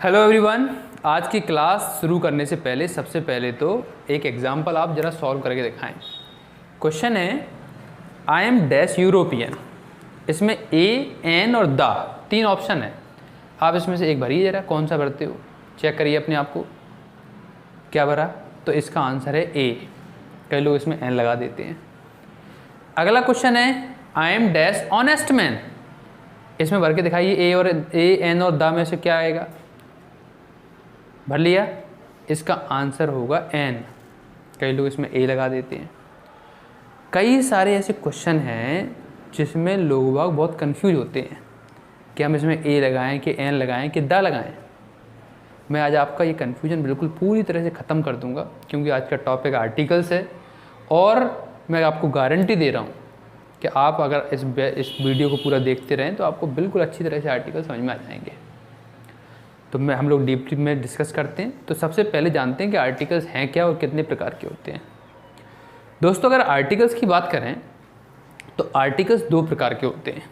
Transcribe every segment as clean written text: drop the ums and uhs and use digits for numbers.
Hello everyone. आज की class शुरू करने से पहले सबसे पहले तो एक एग्जांपल आप ज़रा सॉल्व करके दिखाएं। क्वेश्चन है आई एम डैश यूरोपियन। इसमें ए, एन और द तीन ऑप्शन है। आप इसमें से एक भरिए ज़रा, कौन सा भरते हो चेक करिए अपने आप को। क्या भरा? तो इसका आंसर है ए। कई लोग इसमें एन लगा देते हैं। अगला क्वेश्चन है I am dash honest man. इसमें भर के दिखाइए ए, एन और द में से क्या आएगा। भर लिया? इसका आंसर होगा एन। कई लोग इसमें ए लगा देते हैं। कई सारे ऐसे क्वेश्चन हैं जिसमें लोग बहुत कंफ्यूज होते हैं कि हम इसमें ए लगाएं कि एन लगाएं कि द लगाएं। मैं आज आपका ये कन्फ्यूजन बिल्कुल पूरी तरह से ख़त्म कर दूंगा, क्योंकि आज का टॉपिक आर्टिकल्स है और मैं आपको गारंटी दे रहा हूँ कि आप अगर इस वीडियो को पूरा देखते रहें तो आपको बिल्कुल अच्छी तरह से आर्टिकल समझ में आ जाएंगे। तो हम लोग डीपली में डिस्कस करते हैं। तो सबसे पहले जानते हैं कि आर्टिकल्स हैं क्या और कितने प्रकार के होते हैं। दोस्तों, अगर आर्टिकल्स की बात करें तो आर्टिकल्स दो प्रकार के होते हैं।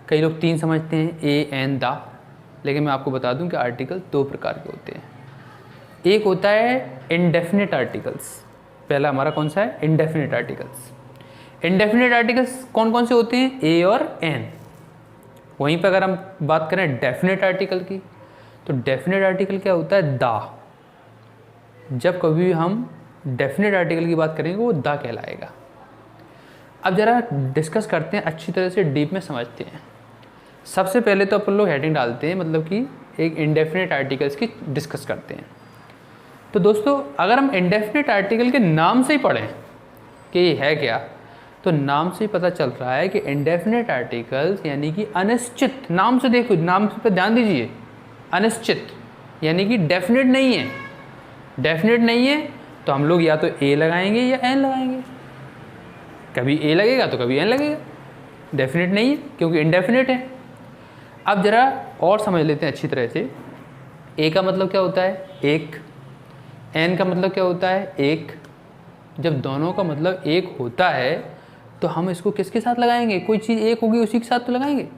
कई लोग तीन समझते हैं, ए, एन, द, लेकिन मैं आपको बता दूं कि आर्टिकल दो प्रकार के होते हैं। एक होता है इंडेफिनिट आर्टिकल्स। पहला हमारा कौन सा है? Indefinite articles. इंडेफिनिट आर्टिकल्स कौन कौन से होते हैं? ए और एन। वहीं पर अगर हम बात करें डेफिनेट आर्टिकल की, तो डेफिनेट आर्टिकल क्या होता है? द। जब कभी भी हम डेफिनेट आर्टिकल की बात करेंगे वो द कहलाएगा। अब ज़रा डिस्कस करते हैं, अच्छी तरह से डीप में समझते हैं। सबसे पहले तो अपन लोग हेडिंग डालते हैं, मतलब कि एक इंडेफिनेट आर्टिकल्स की डिस्कस करते हैं। तो दोस्तों, अगर हम इंडेफिनेट आर्टिकल के नाम से ही पढ़ें कि ये है क्या, तो नाम से ही पता चल रहा है कि इंडेफिनेट आर्टिकल्स यानी कि अनिश्चित। नाम से देखो, नाम पे ध्यान दीजिए, अनिश्चित यानी कि डेफिनेट नहीं है। डेफिनेट नहीं है तो हम लोग या तो ए लगाएंगे या एन लगाएंगे। कभी ए लगेगा तो कभी एन लगेगा। डेफिनेट नहीं है क्योंकि इनडेफिनेट है। अब ज़रा और समझ लेते हैं अच्छी तरह से। ए का मतलब क्या होता है? एक। एन का मतलब क्या होता है? एक। जब दोनों का मतलब एक होता है तो हम इसको किसके साथ लगाएंगे? कोई चीज़ एक होगी उसी के साथ तो लगाएंगे।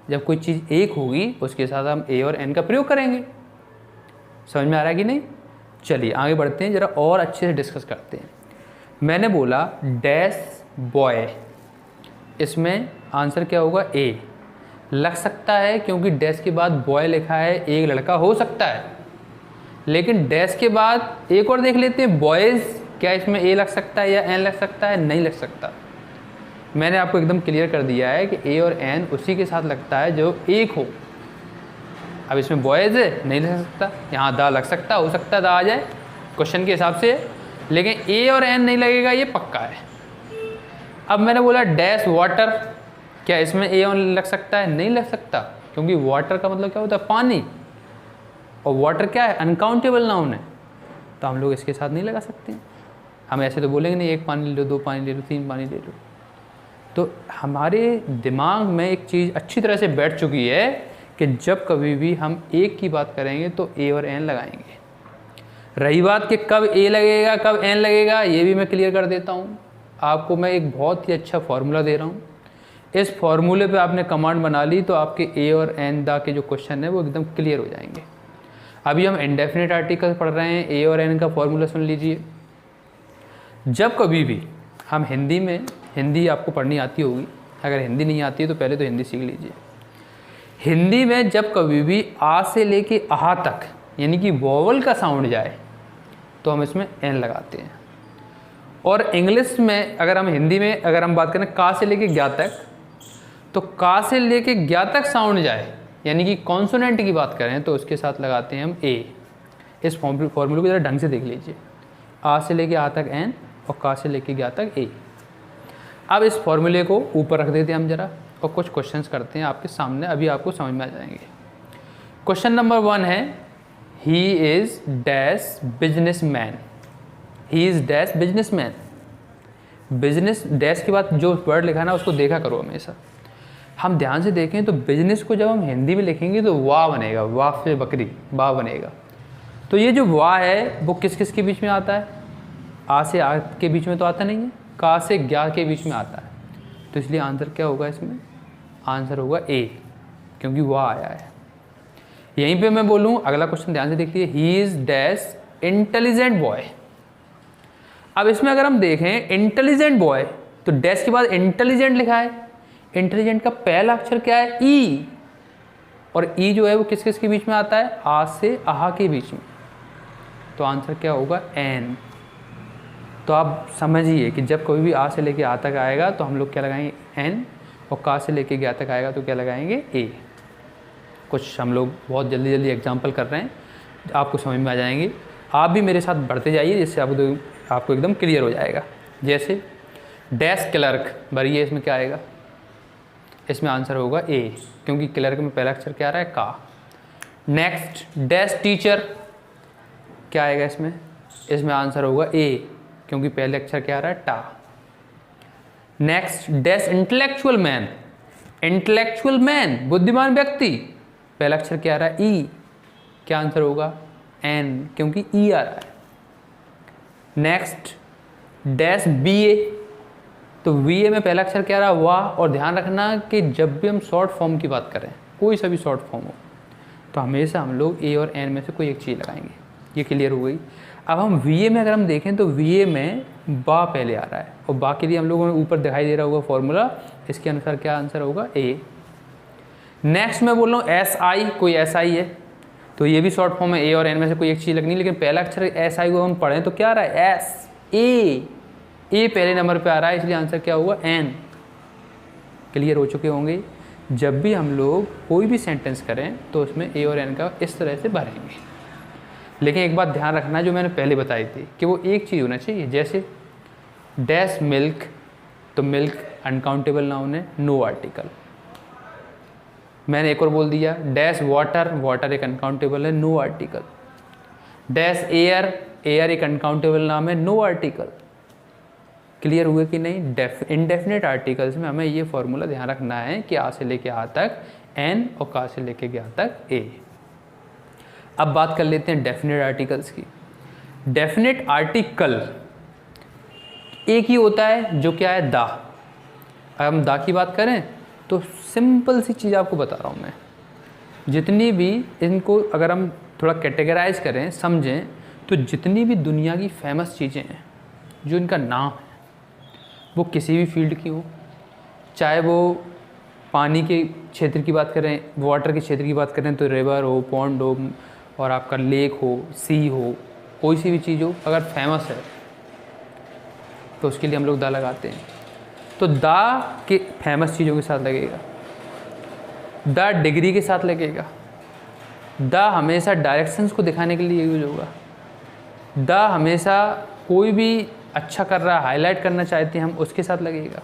जब कोई चीज़ एक होगी उसके साथ हम ए और एन का प्रयोग करेंगे। समझ में आ रहा है कि नहीं? चलिए आगे बढ़ते हैं, ज़रा और अच्छे से डिस्कस करते हैं। मैंने बोला डैश बॉय, इसमें आंसर क्या होगा? ए। लग सकता है क्योंकि डैश के बाद बॉय लिखा है, एक लड़का हो सकता है, लेकिन डैश के बाद एक और देख लेते हैं, बॉयज़। क्या इसमें ए लग सकता है या एन लग सकता है? नहीं लग सकता। मैंने आपको एकदम क्लियर कर दिया है कि ए और एन उसी के साथ लगता है जो एक हो। अब इसमें बॉयज़ है, नहीं लग सकता। यहाँ द लग सकता, हो सकता है द आ जाए क्वेश्चन के हिसाब से, लेकिन ए और एन नहीं लगेगा, ये पक्का है। अब मैंने बोला डैश वाटर, क्या इसमें ए और लग सकता है? नहीं लग सकता, क्योंकि वाटर का मतलब क्या होता है? पानी। और वाटर क्या है? अनकाउंटेबल नाउन है, तो हम लोग इसके साथ नहीं लगा सकते। हम ऐसे तो बोलेंगे नहीं, एक पानी ले लो, दो पानी ले लो, तीन पानी ले लो। तो हमारे दिमाग में एक चीज़ अच्छी तरह से बैठ चुकी है कि जब कभी भी हम एक की बात करेंगे तो ए और एन लगाएंगे। रही बात कि कब ए लगेगा कब एन लगेगा, ये भी मैं क्लियर कर देता हूँ। आपको मैं एक बहुत ही अच्छा फार्मूला दे रहा हूँ। इस फार्मूले पे आपने कमांड बना ली तो आपके ए और एन द के जो क्वेश्चन है वो एकदम क्लियर हो जाएंगे। अभी हम इंडेफिनेट आर्टिकल पढ़ रहे हैं, ए और एन का फार्मूला सुन लीजिए। जब कभी भी हम हिंदी आपको पढ़नी आती होगी, अगर हिंदी नहीं आती है तो पहले तो हिंदी सीख लीजिए। हिंदी में जब कभी भी आ से लेके आहा तक यानी कि वोवल का साउंड जाए तो हम इसमें एन लगाते हैं। और इंग्लिश में अगर हम हिंदी में अगर हम बात करें का से लेके ज्ञा तक, तो का से लेके ज्ञा तक साउंड जाए यानी कि कॉन्सोनेंट की बात करें तो उसके साथ लगाते हैं हम ए। इस फॉर्मूले को ज़रा ढंग से देख लीजिए। आ से लेके आ तक एन और का से लेके ज्ञा तक ए। अब इस फॉर्मूले को ऊपर रख देते हैं हम ज़रा और कुछ क्वेश्चंस करते हैं आपके सामने, अभी आपको समझ में आ जाएंगे। क्वेश्चन नंबर 1 है ही is dash business man. He is dash business man. Business dash के बाद जो वर्ड लिखा ना उसको देखा करो हमेशा। हम ध्यान से देखें तो बिजनेस को जब हम हिंदी में लिखेंगे तो वाह बनेगा, वाह से बकरी, वाह बनेगा। तो ये जो वाह है वो किस किस के बीच में आता है? आ से आ के बीच में तो आता नहीं है, का से ज्ञा के बीच में आता है। तो इसलिए आंसर क्या होगा इसमें? आंसर होगा ए, क्योंकि वाह आया है। यहीं पे मैं बोलूँ, अगला क्वेश्चन ध्यान से देखिए, ही इज डैश इंटेलिजेंट बॉय। अब इसमें अगर हम देखें इंटेलिजेंट बॉय, तो डैश के बाद इंटेलिजेंट लिखा है, इंटेलिजेंट का पहला अक्षर क्या है, ई, और ई जो है वो किस किस के बीच में आता है, आ से आहा के बीच में, तो आंसर क्या होगा, एन। तो आप समझिए कि जब कोई भी आ से लेके आ तक आएगा तो हम लोग क्या लगाएंगे, एन, और का से लेके गया तक आएगा तो क्या लगाएंगे, ए। कुछ हम लोग बहुत जल्दी जल्दी एग्जाम्पल कर रहे हैं, आपको समझ में आ जाएंगे। आप भी मेरे साथ बढ़ते जाइए, जिससे आपको एकदम क्लियर हो जाएगा। जैसे डैश क्लर्क, भरिए इसमें क्या आएगा, इसमें आंसर होगा ए, क्योंकि क्लर्क में पहला अक्षर क्या आ रहा है, का। नेक्स्ट डैश टीचर, क्या आएगा इसमें आंसर होगा ए, क्योंकि पहले अक्षर क्या आ रहा है, टा। Next dash intellectual man, intellectual man बुद्धिमान व्यक्ति, पहला अक्षर क्या आ रहा है, ई, क्या आंसर होगा, एन, क्योंकि ई आ रहा है। नेक्स्ट डैश बी ए, तो वी ए में पहला अक्षर क्या आ रहा है, वाह, और ध्यान रखना कि जब भी हम शॉर्ट फॉर्म की बात करें, कोई सा भी शॉर्ट फॉर्म हो, तो हमेशा हम लोग ए और एन में से कोई एक चीज़ लगाएंगे। ये क्लियर हो गई। अब हम वी ए में अगर हम देखें तो वी ए में बा पहले आ रहा है, और बा के लिए हम लोगों को ऊपर दिखाई दे रहा होगा फॉर्मूला, इसके अनुसार क्या आंसर होगा, ए। नेक्स्ट मैं बोल रहा हूँ एस आई, कोई एस आई है, तो ये भी शॉर्ट फॉर्म है, ए और एन में से कोई एक चीज़ लगनी, लेकिन पहला अक्षर एस आई को हम पढ़ें तो क्या आ रहा है, एस, ए पहले नंबर पे आ रहा है, इसलिए आंसर क्या होगा, एन। क्लियर हो चुके होंगे। जब भी हम लोग कोई भी सेंटेंस करें तो उसमें ए और एन का इस तरह से भरेंगे, लेकिन एक बात ध्यान रखना जो मैंने पहले बताई थी कि वो एक चीज़ होना चाहिए। जैसे डैश मिल्क, तो मिल्क अनकाउंटेबल नाउन है, नो आर्टिकल। मैंने एक और बोल दिया डैश वाटर, वाटर एक अनकाउंटेबल है, no article. Dash air, air एक अनकाउंटेबल नाम है, नो आर्टिकल। क्लियर हुए कि नहीं। इनडेफिनेट आर्टिकल्स में हमें ये फॉर्मूला ध्यान रखना है कि आ से लेके आ तक एन और का से लेके गया तक ए। अब बात कर लेते हैं डेफिनेट आर्टिकल्स की। डेफिनेट आर्टिकल एक ही होता है जो क्या है, दा। अगर हम दा की बात करें तो सिंपल सी चीज़ आपको बता रहा हूँ मैं, जितनी भी इनको अगर हम थोड़ा कैटेगराइज करें, समझें, तो जितनी भी दुनिया की फेमस चीज़ें हैं जो इनका नाम है, वो किसी भी फील्ड की हो, चाहे वो पानी के क्षेत्र की बात करें, वाटर के क्षेत्र की बात करें तो रिवर हो, पॉन्ड हो, और आपका लेक हो, सी हो, कोई सी भी चीज़ हो, अगर फेमस है तो उसके लिए हम लोग दा लगाते हैं। तो दा के फेमस चीज़ों के साथ लगेगा, दा डिग्री के साथ लगेगा, दा हमेशा डायरेक्शंस को दिखाने के लिए यूज होगा, दा हमेशा कोई भी अच्छा कर रहा है, हाईलाइट करना चाहते हैं हम, उसके साथ लगेगा।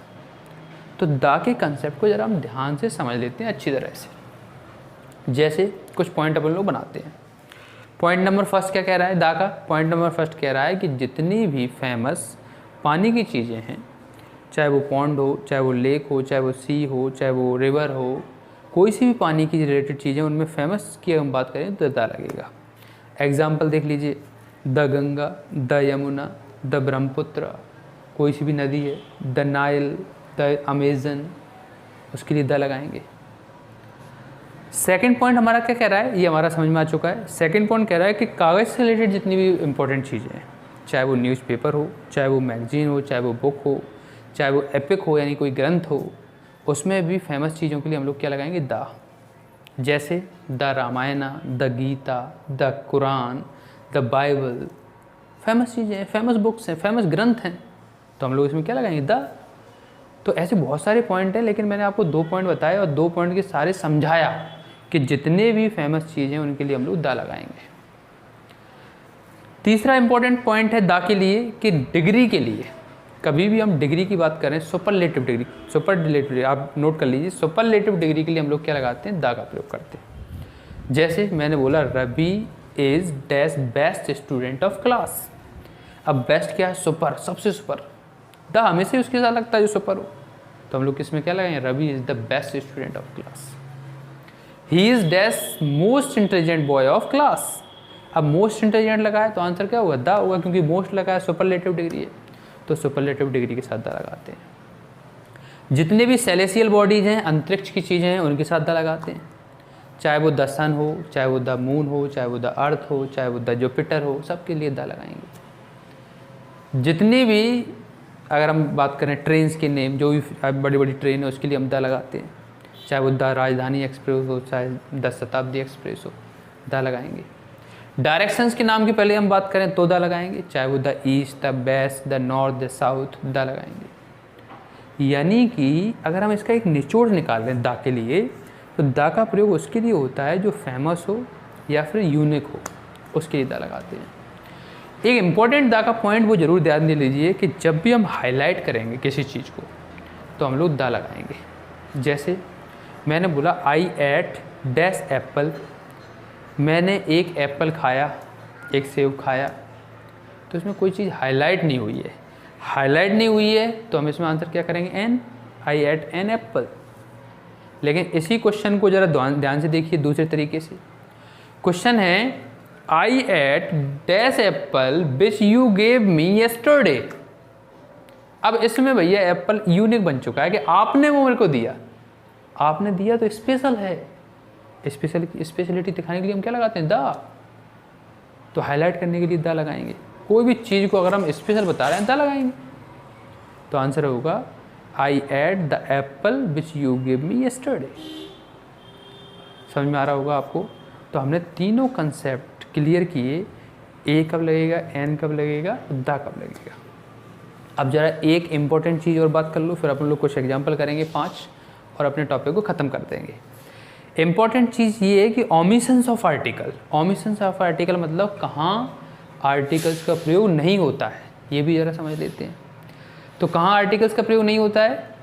तो दा के कंसेप्ट को ज़रा हम ध्यान से समझ लेते हैं अच्छी तरह से। जैसे कुछ पॉइंट अपन लोग बनाते हैं। पॉइंट नंबर फर्स्ट क्या कह रहा है दा का, पॉइंट नंबर फर्स्ट कह रहा है कि जितनी भी फेमस पानी की चीज़ें हैं, चाहे वो पॉन्ड हो, चाहे वो लेक हो, चाहे वो सी हो, चाहे वो रिवर हो, कोई सी भी पानी की रिलेटेड चीज़ें, उनमें फेमस की हम बात करें तो दा लगेगा। एग्जाम्पल देख लीजिए, the Ganga, the Yamuna, the Brahmaputra, कोई सी भी नदी है, द नाइल, द अमेजन, उसके लिए द लगाएंगे। सेकंड पॉइंट हमारा क्या कह रहा है, ये हमारा समझ में आ चुका है। सेकंड पॉइंट कह रहा है कि कागज़ से रिलेटेड जितनी भी इंपॉर्टेंट चीज़ें हैं, चाहे वो न्यूज़पेपर हो, चाहे वो मैगजीन हो, चाहे वो बुक हो, चाहे वो एपिक हो यानी कोई ग्रंथ हो, उसमें भी फेमस चीज़ों के लिए हम लोग क्या लगाएंगे, दा। जैसे the Ramayana, the Gita, the Quran, the Bible, famous चीज़ें हैं, फेमस बुक्स हैं, फेमस ग्रंथ हैं, तो हम लोग इसमें क्या लगाएंगे, द। तो ऐसे बहुत सारे पॉइंट हैं, लेकिन मैंने आपको 2 पॉइंट बताए और 2 पॉइंट के सारे समझाया कि जितने भी फेमस चीज़ें हैं उनके लिए हम लोग दा लगाएंगे। तीसरा इंपॉर्टेंट पॉइंट है दा के लिए कि डिग्री के लिए कभी भी हम डिग्री की बात करें, सुपरलेटिव डिग्री, सुपरलेटिव, आप नोट कर लीजिए, सुपरलेटिव डिग्री के लिए हम लोग क्या लगाते हैं, दा का प्रयोग करते हैं। जैसे मैंने बोला Ravi is dash best student of class. अब बेस्ट क्या है, सुपर, सबसे सुपर, दा हमेशा उसके साथ लगता है जो सुपर हो, तो हम लोग किसमें क्या लगाएंगे, Ravi is the best student of class. He is dash most intelligent boy of class. अब मोस्ट इंटेलिजेंट लगाए तो आंसर क्या होगा, दा होगा, क्योंकि मोस्ट लगाया सुपरलेटिव डिग्री है, तो सुपरलेटिव डिग्री के साथ दा लगाते हैं। जितने भी सेलेसियल बॉडीज़ हैं, अंतरिक्ष की चीज़ें हैं, उनके साथ दा लगाते हैं। चाहे वो द सन हो, चाहे वो द मून हो, चाहे वो द अर्थ हो, चाहे वो द जुपिटर हो, सबके लिए द लगाएंगे। जितनी भी अगर हम बात करें ट्रेन्स के नेम, जो भी बड़ी बड़ी ट्रेन है उसके लिए हम द लगाते हैं, चाहे वो द राजधानी एक्सप्रेस हो, चाहे द शताब्दी एक्सप्रेस हो, द लगाएंगे। डायरेक्शंस के नाम की पहले हम बात करें तो द लगाएंगे, चाहे वो the east, the west, the north, the south, the लगाएंगे। यानी कि अगर हम इसका एक निचोड़ निकाल लें द के लिए, तो द का प्रयोग उसके लिए होता है जो फेमस हो या फिर यूनिक हो, उसके लिए द लगाते हैं। एक इम्पॉर्टेंट द का पॉइंट वो ज़रूर ध्यान दे लीजिए कि जब भी हम हाईलाइट करेंगे किसी चीज़ को तो हम लोग द लगाएंगे। जैसे मैंने बोला आई एट डैश एप्पल, मैंने एक एप्पल खाया, एक सेब खाया, तो इसमें कोई चीज़ हाईलाइट नहीं हुई है। हाईलाइट नहीं हुई है तो हम इसमें आंसर क्या करेंगे, N, I eight an apple. लेकिन इसी क्वेश्चन को ज़रा ध्यान से देखिए दूसरे तरीके से। क्वेश्चन है I ate dash apple which you gave me yesterday. अब इसमें भैया एप्पल यूनिक बन चुका है कि आपने वो मेरे को दिया, आपने दिया तो स्पेशल है। स्पेशलिटी दिखाने के लिए हम क्या लगाते हैं, द। तो हाईलाइट करने के लिए द लगाएंगे। कोई भी चीज़ को अगर हम स्पेशल बता रहे हैं द लगाएंगे। तो आंसर होगा I ate the apple which you give me yesterday. समझ में आ रहा होगा आपको। तो हमने तीनों कंसेप्ट क्लियर किए, ए कब लगेगा, एन कब लगेगा, द कब लगेगा। अब ज़रा एक इम्पॉर्टेंट चीज़ और बात कर लो, फिर अपन लोग कुछ एग्जाम्पल करेंगे 5 और अपने टॉपिक को ख़त्म कर देंगे। इम्पॉर्टेंट चीज़ ये है कि omissions of article. Omissions of article मतलब कहाँ आर्टिकल्स का प्रयोग नहीं होता है, ये भी ज़रा समझ लेते हैं। तो कहाँ आर्टिकल्स का प्रयोग नहीं होता है,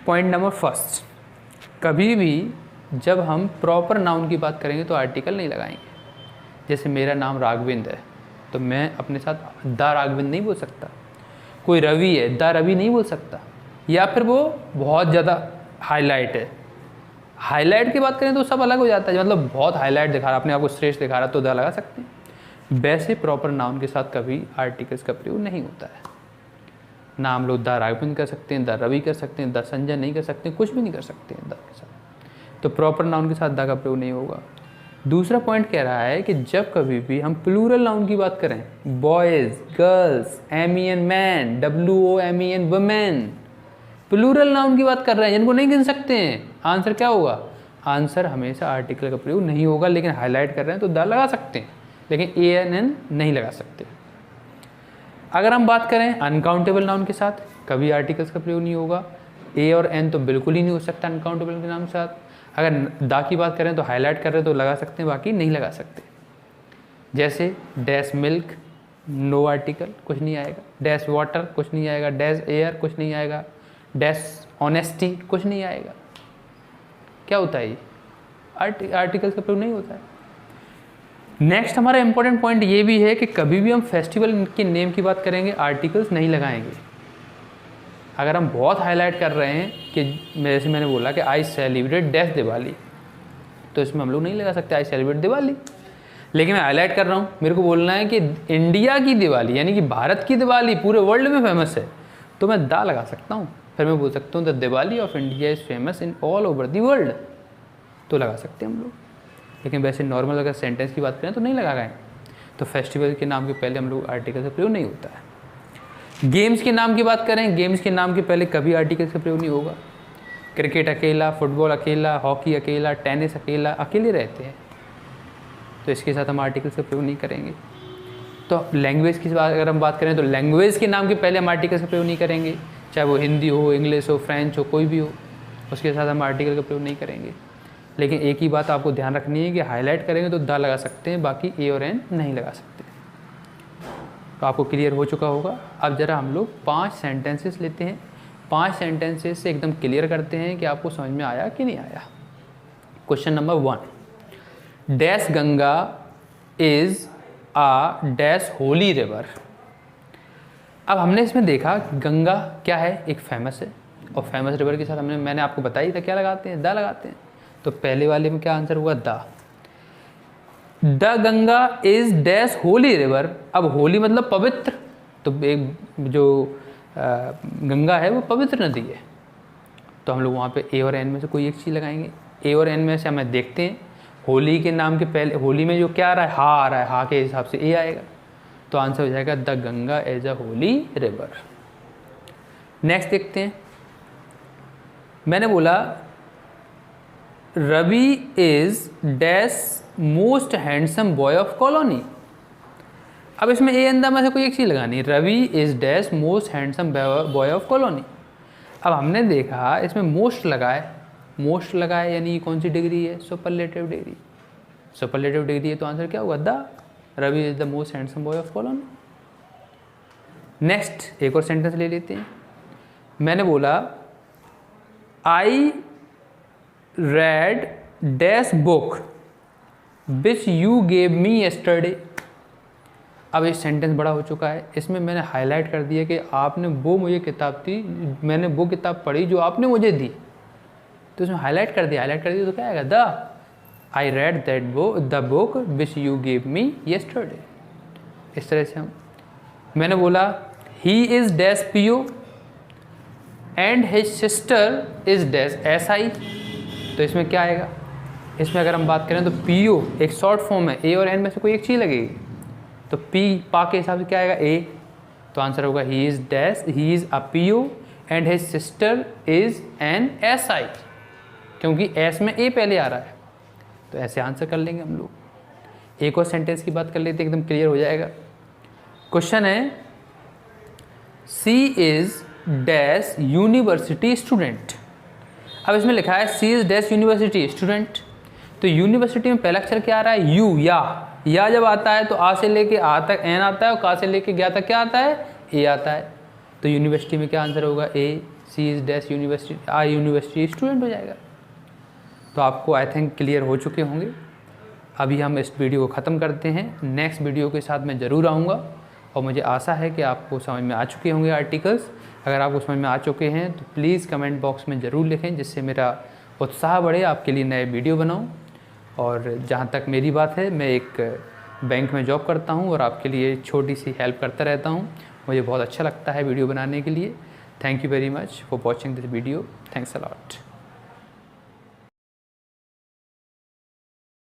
पॉइंट नंबर फर्स्ट, कभी भी जब हम प्रॉपर नाउन की बात करेंगे तो आर्टिकल नहीं लगाएंगे। जैसे मेरा नाम राघविंद है तो मैं अपने साथ द राघविंद नहीं बोल सकता। कोई रवि है, द रवि नहीं बोल सकता। या फिर वो बहुत ज़्यादा हाईलाइट है, हाईलाइट की बात करें तो सब अलग हो जाता है। मतलब बहुत हाईलाइट दिखा रहा, अपने आप को श्रेष्ठ दिखा रहा तो द लगा सकते हैं। वैसे प्रॉपर नाउन के साथ कभी आर्टिकल्स का प्रयोग नहीं होता है। ना हम लोग द राघविंद कर सकते हैं, द रवि कर सकते हैं, द संजय नहीं कर सकते, कुछ भी नहीं कर सकते हैं द के साथ। तो प्रॉपर नाउन के साथ द का प्रयोग नहीं होगा। दूसरा पॉइंट कह रहा है कि जब कभी भी हम प्लूरल नाउन की बात करें, boys, girls, MEN men, WOMEN women, plural noun की बात कर रहे हैं जिनको नहीं गिन सकते हैं, आंसर क्या होगा, आंसर हमेशा आर्टिकल का प्रयोग नहीं होगा। लेकिन हाईलाइट कर रहे हैं तो द लगा सकते हैं, लेकिन ANN नहीं लगा सकते। अगर हम बात करें अनकाउंटेबल नाउन के साथ, कभी आर्टिकल्स का प्रयोग नहीं होगा। ए और एन तो बिल्कुल ही नहीं हो सकता अनकाउंटेबल के नाम के साथ। अगर द की बात करें तो हाईलाइट कर रहे हैं तो लगा सकते हैं, बाकी नहीं लगा सकते। जैसे डैश मिल्क, नो आर्टिकल, कुछ नहीं आएगा। डैश वाटर, कुछ नहीं आएगा। डैश एयर, कुछ नहीं आएगा। डैश ऑनेस्टी, कुछ नहीं आएगा। क्या होता है ये, आर्टिकल्स का प्रयोग नहीं होता है। नेक्स्ट हमारा इंपॉर्टेंट पॉइंट ये भी है कि कभी भी हम फेस्टिवल के नेम की बात करेंगे आर्टिकल्स नहीं लगाएंगे। अगर हम बहुत हाईलाइट कर रहे हैं कि जैसे मैंने बोला कि आई सेलिब्रेट डैश दिवाली, तो इसमें हम लोग नहीं लगा सकते आई सेलिब्रेट दिवाली। लेकिन मैं हाईलाइट कर रहा हूँ, मेरे को बोलना है कि इंडिया की दिवाली यानी कि भारत की दिवाली पूरे वर्ल्ड में फेमस है, तो मैं द लगा सकता हूँ। फिर मैं बोल सकता हूँ the Diwali of India is famous in all over the world, तो लगा सकते हैं हम लोग। लेकिन वैसे नॉर्मल अगर सेंटेंस की बात करें तो नहीं लगाएंगे। तो फेस्टिवल के नाम के पहले हम लोग आर्टिकल का प्रयोग नहीं होता है। गेम्स के नाम की बात करें, गेम्स के नाम के पहले कभी आर्टिकल्स का प्रयोग नहीं होगा। क्रिकेट अकेला, फुटबॉल अकेला, हॉकी अकेला, टेनिस अकेला, अकेले रहते हैं, तो इसके साथ हम आर्टिकल्स का प्रयोग नहीं करेंगे। तो लैंग्वेज की बात अगर हम बात करें तो लैंग्वेज के नाम के पहले हम आर्टिकल्स का प्रयोग नहीं करेंगे, चाहे वो हिंदी हो, इंग्लिश हो, फ्रेंच हो, कोई भी हो, उसके साथ हम आर्टिकल का प्रयोग नहीं करेंगे। लेकिन एक ही बात आपको ध्यान रखनी है कि हाईलाइट करेंगे तो द लगा सकते हैं, बाकी ए और एन नहीं लगा सकते। तो आपको क्लियर हो चुका होगा। अब ज़रा हम लोग 5 सेंटेंसेस लेते हैं, 5 सेंटेंसेस से एकदम क्लियर करते हैं कि आपको समझ में आया कि नहीं आया। Question number 1, dash Ganga is a dash holy river. अब हमने इसमें देखा गंगा क्या है, एक फेमस है, और फेमस रिवर के साथ मैंने आपको बताई था क्या लगाते हैं, द लगाते हैं। तो पहले वाले में क्या आंसर हुआ, the Ganga is dash holy river. अब होली मतलब पवित्र, तो एक जो गंगा है वो पवित्र नदी है, तो हम लोग वहाँ पे ए और एन में से कोई एक चीज़ लगाएंगे। ए और एन में से हमें देखते हैं होली के नाम के पहले होली में जो क्या आ रहा है, हा आ रहा है, हा के हिसाब से ए आएगा। तो आंसर हो जाएगा the Ganga as a holy river. Next देखते हैं। मैंने बोला Ravi is dash most handsome boy of colony. अब इसमें ए अंदर में से कोई एक चीज़ लगानी, Ravi is dash most handsome boy of colony. अब हमने देखा इसमें मोस्ट लगा है, मोस्ट लगा है यानी कौन सी डिग्री है, सुपरलेटिव डिग्री। सुपरलेटिव डिग्री है तो आंसर क्या होगा, the Ravi is the most handsome boy of colony. Next एक और सेंटेंस ले लेते हैं। मैंने बोला I read dash book which you gave me yesterday. अब ये सेंटेंस बड़ा हो चुका है, इसमें मैंने हाईलाइट कर दिया कि आपने वो मुझे किताब दी, मैंने वो किताब पढ़ी जो आपने मुझे दी, तो इसमें हाईलाइट कर दिया तो क्या आएगा, the I read that the book which you gave me yesterday. इस तरह से हम, मैंने बोला he is dash P O and his sister is dash S I. तो इसमें क्या आएगा, इसमें अगर हम बात करें तो पी ओ एक शॉर्ट फॉर्म है, ए और एन में से कोई एक चीज़ लगेगी, तो पी पा के हिसाब से क्या आएगा, ए। तो आंसर होगा he is dash, he is a P O and his sister is an S I, क्योंकि एस में ए पहले आ रहा है। तो ऐसे आंसर कर लेंगे हम लोग। एक और सेंटेंस की बात कर लेते हैं, एकदम क्लियर हो जाएगा। क्वेश्चन है सी इज़ डैश यूनिवर्सिटी स्टूडेंट। अब इसमें लिखा है सी इज़ डैश यूनिवर्सिटी स्टूडेंट, तो यूनिवर्सिटी में पहला अक्षर क्या आ रहा है, यू, या जब आता है तो आ से लेके आ तक एन आता है और का से लेके गया तक क्या आता है, ए आता है। तो यूनिवर्सिटी में क्या आंसर होगा, A. She is dash university, आ यूनिवर्सिटी स्टूडेंट हो जाएगा। तो आपको आई थिंक क्लियर हो चुके होंगे। अभी हम इस वीडियो को ख़त्म करते हैं, नेक्स्ट वीडियो के साथ मैं ज़रूर आऊँगा और मुझे आशा है कि आपको समझ में आ चुके होंगे आर्टिकल्स। अगर आपको समझ में आ चुके हैं तो प्लीज़ कमेंट बॉक्स में ज़रूर लिखें, जिससे मेरा उत्साह बढ़े आपके लिए नए वीडियो बनाऊं। और जहाँ तक मेरी बात है, मैं एक बैंक में जॉब करता हूँ और आपके लिए छोटी सी हेल्प करता रहता हूँ। मुझे बहुत अच्छा लगता है वीडियो बनाने के लिए। Thank you very much for watching this video. Thanks a lot.